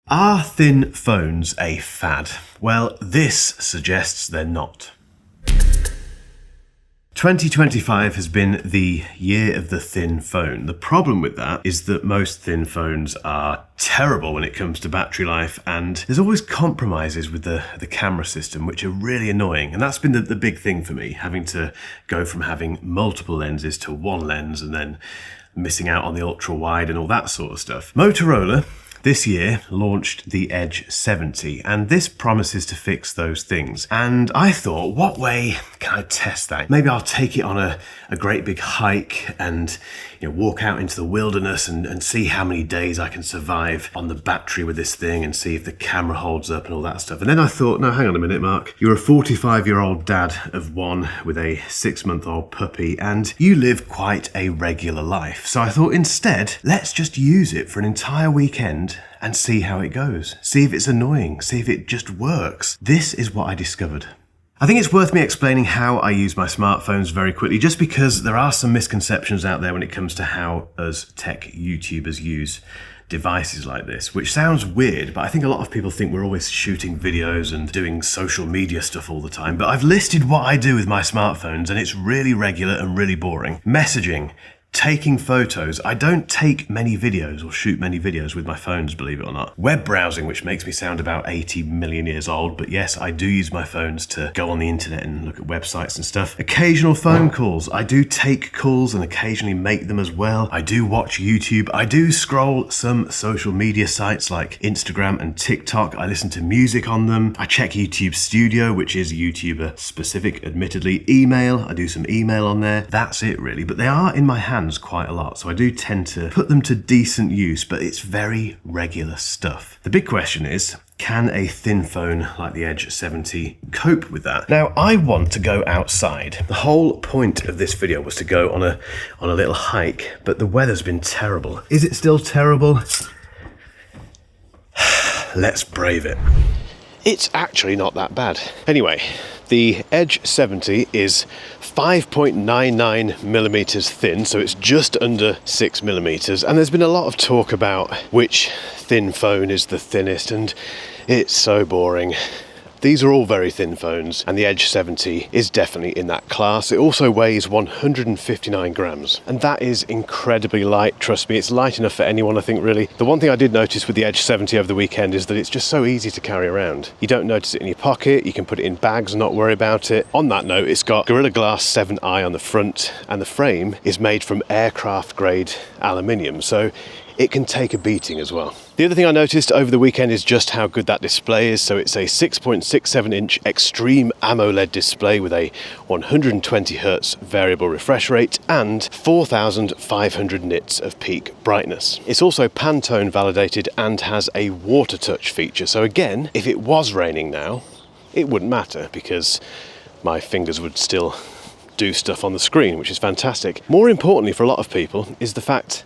Are thin phones a fad? Well, this suggests they're not. 2025 has been the year of the thin phone. The problem with that is that most thin phones are terrible when it comes to battery life, and there's always compromises with the camera system which are really annoying. And that's been the big thing for me, having to go from having multiple lenses to one lens and then missing out on the ultra wide and all that sort of stuff. Motorola this year launched the Edge 70, and this promises to fix those things. And I thought, what way can I test that? Maybe I'll take it on a great big hike and walk out into the wilderness and see how many days I can survive on the battery with this thing and see if the camera holds up and all that stuff. And then I thought, no, hang on a minute, Mark. You're a 45-year-old dad of one with a 6-month-old puppy, and you live quite a regular life. So I thought, instead, let's just use it for an entire weekend and see how it goes. See if it's annoying, see if it just works. This is what I discovered. I think it's worth me explaining how I use my smartphones very quickly, just because there are some misconceptions out there when it comes to how us tech YouTubers use devices like this, which sounds weird, but I think a lot of people think we're always shooting videos and doing social media stuff all the time. But I've listed what I do with my smartphones, and it's really regular and really boring. Messaging, taking photos. I don't take many videos or shoot many videos with my phones, believe it or not. Web browsing, which makes me sound about 80 million years old, but yes, I do use my phones to go on the internet and look at websites and stuff. Occasional phone calls. I do take calls and occasionally make them as well. I do watch YouTube. I do scroll some social media sites like Instagram and TikTok. I listen to music on them. I check YouTube Studio, which is YouTuber specific, admittedly. Email. I do some email on there. That's it really, but they are in my hand quite a lot, so I do tend to put them to decent use, but it's very regular stuff. The big question is, can a thin phone like the Edge 70 cope with that? Now, I want to go outside. The whole point of this video was to go on a little hike, but the weather's been terrible. Is it still terrible? Let's brave it. It's actually not that bad. Anyway, the Edge 70 is 5.99 millimeters thin, so it's just under 6 millimeters. And there's been a lot of talk about which thin phone is the thinnest, and it's so boring. These are all very thin phones, and the Edge 70 is definitely in that class. It also weighs 159 grams, and that is incredibly light. Trust me, it's light enough for anyone, I think, really. The one thing I did notice with the Edge 70 over the weekend is that it's just so easy to carry around. You don't notice it in your pocket, you can put it in bags and not worry about it. On that note, it's got Gorilla Glass 7i on the front, and the frame is made from aircraft grade aluminium, so it can take a beating as well. The other thing I noticed over the weekend is just how good that display is. So it's a 6.67 inch extreme AMOLED display with a 120 Hz variable refresh rate and 4,500 nits of peak brightness. It's also Pantone validated and has a water touch feature. So again, if it was raining now, it wouldn't matter because my fingers would still do stuff on the screen, which is fantastic. More importantly for a lot of people is the fact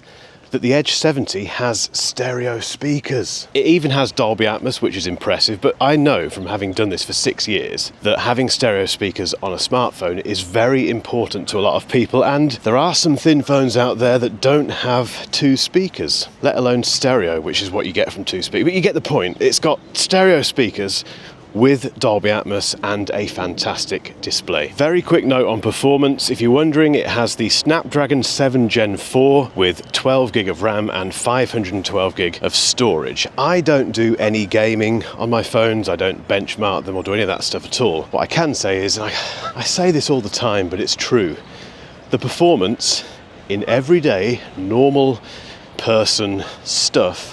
that the Edge 70 has stereo speakers. It even has Dolby Atmos, which is impressive, but I know from having done this for 6 years that having stereo speakers on a smartphone is very important to a lot of people, and there are some thin phones out there that don't have 2 speakers, let alone stereo, which is what you get from 2 speakers. But you get the point. It's got stereo speakers with Dolby Atmos and a fantastic display. Very quick note on performance. If you're wondering, it has the Snapdragon 7 Gen 4 with 12 gig of RAM and 512 gig of storage. I don't do any gaming on my phones. I don't benchmark them or do any of that stuff at all. What I can say is, and I say this all the time, but it's true, the performance in everyday, normal person stuff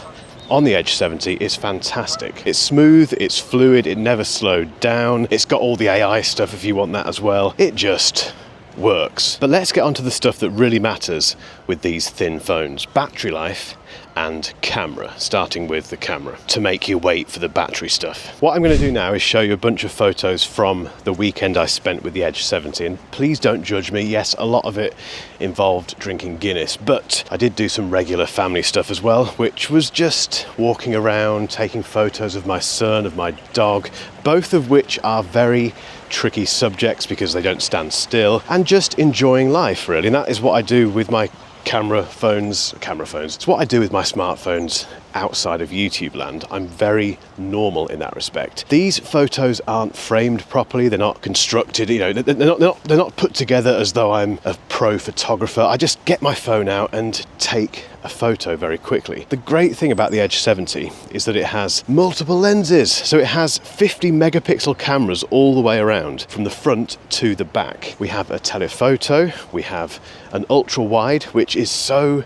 on the Edge 70 is fantastic. It's smooth, it's fluid, it never slowed down. It's got all the AI stuff if you want that as well. It just works. But let's get on to the stuff that really matters with these thin phones. Battery life and camera, starting with the camera, to make you wait for the battery stuff. What I'm going to do now is show you a bunch of photos from the weekend I spent with the Edge 70, and please don't judge me. Yes, a lot of it involved drinking Guinness, but I did do some regular family stuff as well, which was just walking around, taking photos of my son, of my dog, both of which are very tricky subjects because they don't stand still, and just enjoying life really. And that is what I do with my camera phones. It's what I do with my smartphones outside of YouTube land. I'm very normal in that respect. These photos aren't framed properly, they're not constructed, you know, they're not put together as though I'm a pro photographer. I just get my phone out and take a photo very quickly. The great thing about the Edge 70 is that it has multiple lenses. So it has 50 megapixel cameras all the way around, from the front to the back. We have a telephoto, we have an ultra wide, which is so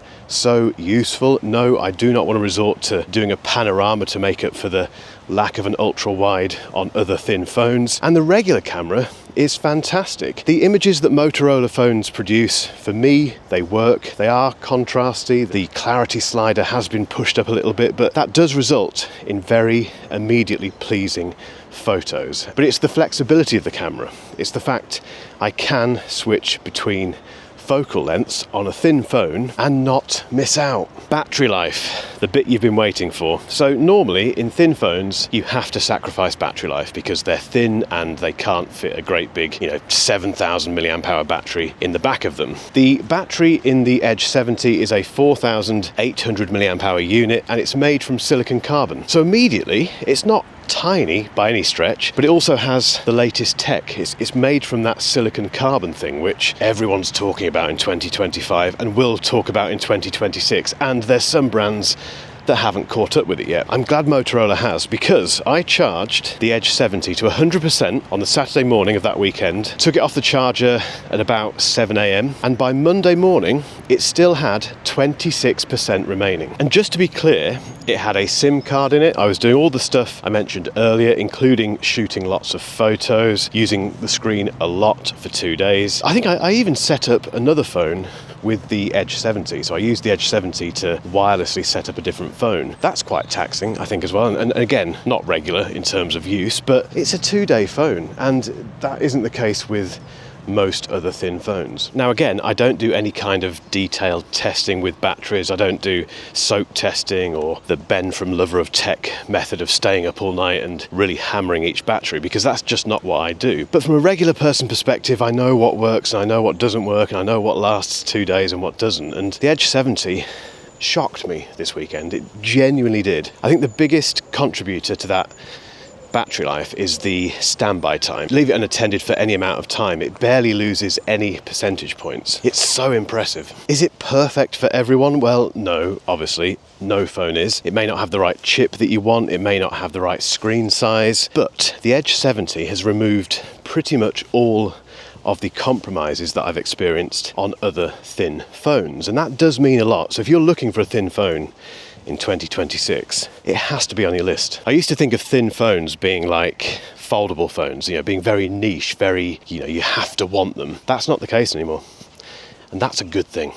useful. No, I do not want to resort to doing a panorama to make up for the lack of an ultra wide on other thin phones. And the regular camera is fantastic. The images that Motorola phones produce, for me, they work. They are contrasty. The clarity slider has been pushed up a little bit, but that does result in very immediately pleasing photos. But it's the flexibility of the camera. It's the fact I can switch between focal lengths on a thin phone and not miss out. Battery life, the bit you've been waiting for. So normally in thin phones you have to sacrifice battery life because they're thin and they can't fit a great big, 7,000 milliamp hour battery in the back of them. The battery in the Edge 70 is a 4,800 milliamp hour unit and it's made from silicon carbon. So immediately it's not tiny by any stretch, but it also has the latest tech. It's made from that silicon carbon thing which everyone's talking about in 2025 and will talk about in 2026, and there's some brands that haven't caught up with it yet. I'm glad Motorola has, because I charged the Edge 70 to 100% on the Saturday morning of that weekend, took it off the charger at about 7 a.m, and by Monday morning it still had 26% remaining. And just to be clear, it had a SIM card in it. I was doing all the stuff I mentioned earlier, including shooting lots of photos, using the screen a lot for 2 days. I think I even set up another phone with the Edge 70. So I used the Edge 70 to wirelessly set up a different phone. That's quite taxing, I think, as well. And again, not regular in terms of use, but it's a 2-day phone. And that isn't the case with most other thin phones. Now again, I don't do any kind of detailed testing with batteries. I don't do soak testing or the Ben from Lover of Tech method of staying up all night and really hammering each battery, because that's just not what I do. But from a regular person perspective, I know what works and I know what doesn't work and I know what lasts 2 days and what doesn't. And the Edge 70 shocked me this weekend. It genuinely did. I think the biggest contributor to that battery life is the standby time. Leave it unattended for any amount of time, it barely loses any percentage points. It's so impressive. Is it perfect for everyone? Well, no, obviously. No phone is. It may not have the right chip that you want, it may not have the right screen size, but the Edge 70 has removed pretty much all of the compromises that I've experienced on other thin phones, and that does mean a lot. So if you're looking for a thin phone in 2026, it has to be on your list. I used to think of thin phones being like foldable phones, being very niche, very, you have to want them. That's not the case anymore, and that's a good thing.